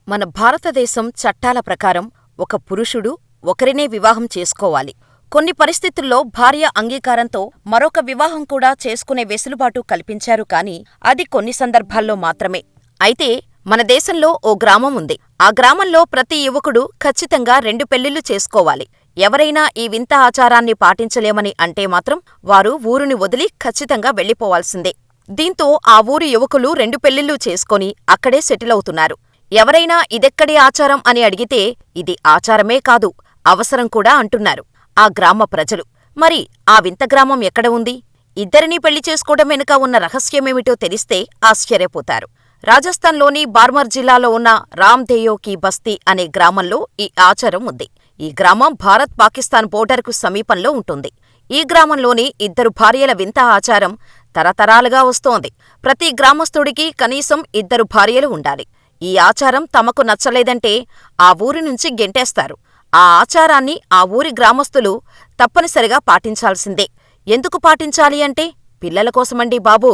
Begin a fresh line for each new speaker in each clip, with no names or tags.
మన భారతదేశం చట్టాల ప్రకారం ఒక పురుషుడు ఒకరినే వివాహం చేసుకోవాలి. కొన్ని పరిస్థితుల్లో భార్య అంగీకారంతో మరొక వివాహం కూడా చేసుకునే వెసులుబాటు కల్పించారు కానీ అది కొన్ని సందర్భాల్లో మాత్రమే. అయితే మన దేశంలో ఓ గ్రామం ఉంది. ఆ గ్రామంలో ప్రతి యువకుడు ఖచ్చితంగా 2 పెళ్ళిళ్ళు చేసుకోవాలి. ఎవరైనా ఈ వింత ఆచారాన్ని పాటించలేమని అంటే మాత్రం వారు ఊరిని వదిలి ఖచ్చితంగా వెళ్ళిపోవాల్సిందే. దీంతో ఆ ఊరి యువకులు 2 పెళ్ళిళ్ళు చేసుకొని అక్కడే సెటిలవుతున్నారు. ఎవరైనా ఇదెక్కడి ఆచారం అని అడిగితే ఇది ఆచారమే కాదు, అవసరం కూడా అంటున్నారు ఆ గ్రామ ప్రజలు. మరి ఆ వింత గ్రామం ఎక్కడ ఉంది? ఇద్దరినీ పెళ్లి చేసుకోవడం వెనుక ఉన్న రహస్యమేమిటో తెలిస్తే ఆశ్చర్యపోతారు. రాజస్థాన్లోని బార్మర్ జిల్లాలో ఉన్న రామ్దేయో కీ బస్తీ అనే గ్రామంలో ఈ ఆచారం ఉంది. ఈ గ్రామం భారత్-పాకిస్తాన్ బోర్డర్కు సమీపంలో ఉంటుంది. ఈ గ్రామంలోని 2 భార్యల వింత ఆచారం తరతరాలుగా వస్తోంది. ప్రతి గ్రామస్థుడికి కనీసం 2 భార్యలు ఉండాలి. ఈ ఆచారం తమకు నచ్చలేదంటే ఆ ఊరి నుంచి గెంటేస్తారు. ఆ ఆచారాన్ని ఆ ఊరి గ్రామస్తులు తప్పనిసరిగా పాటించాల్సిందే. ఎందుకు పాటించాలి అంటే పిల్లల కోసమండి బాబూ,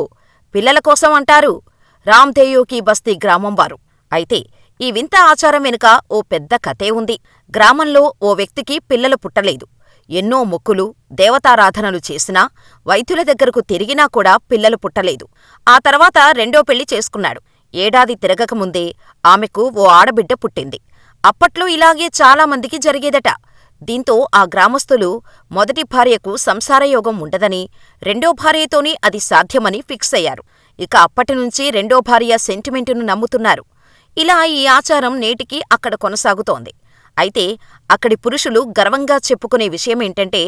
పిల్లల కోసం అంటారు రామ్దేయో కీ బస్తీ గ్రామం వారు. అయితే ఈ వింత ఆచారం వెనుక ఓ పెద్ద కథే ఉంది. గ్రామంలో ఓ వ్యక్తికి పిల్లలు పుట్టలేదు. ఎన్నో మొక్కులు, దేవతారాధనలు చేసినా, వైద్యుల దగ్గరకు తిరిగినా కూడా పిల్లలు పుట్టలేదు. ఆ తర్వాత 2వ పెళ్లి చేసుకున్నాడు. ఏడాది తిరగకముందే ఆమెకు ఓ ఆడబిడ్డ పుట్టింది. అప్పట్లో ఇలాగే చాలామందికి జరిగేదట. దీంతో ఆ గ్రామస్తులు మొదటి భార్యకు సంసారయోగం ఉండదని, 2వ భార్యతోనే అది సాధ్యమని ఫిక్స్ అయ్యారు. ఇక అప్పటినుంచి 2వ భార్య సెంటిమెంటును నమ్ముతున్నారు. ఇలా ఈ ఆచారం నేటికీ అక్కడ కొనసాగుతోంది. అయితే అక్కడి పురుషులు గర్వంగా చెప్పుకునే విషయమేంటంటే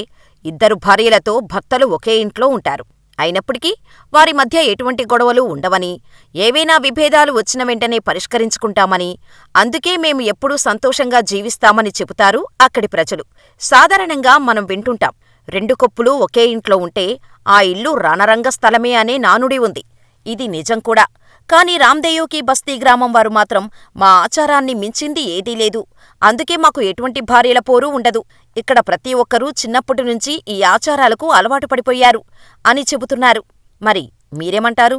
2 భార్యలతో భర్తలు ఒకే ఇంట్లో ఉంటారు. అయినప్పటికీ వారి మధ్య ఎటువంటి గొడవలు ఉండవని, ఏవైనా విభేదాలు వచ్చిన వెంటనే పరిష్కరించుకుంటామని, అందుకే మేము ఎప్పుడూ సంతోషంగా జీవిస్తామని చెబుతారు అక్కడి ప్రజలు. సాధారణంగా మనం వింటుంటాం, 2 కొప్పులు ఒకే ఇంట్లో ఉంటే ఆ ఇల్లు రణరంగ స్థలమే అనే నానుడి ఉంది. ఇది నిజం కూడా. కానీ రామ్దేయో కీ బస్తీ గ్రామం వారు మాత్రం మా ఆచారాన్ని మించింది ఏదీ లేదు, అందుకే మాకు ఎటువంటి భార్యల పోరు ఉండదు. ఇక్కడ ప్రతి ఒక్కరూ చిన్నప్పటి నుంచి ఈ ఆచారాలకు అలవాటు పడిపోయారు అని చెబుతున్నారు. మరి మీరేమంటారు?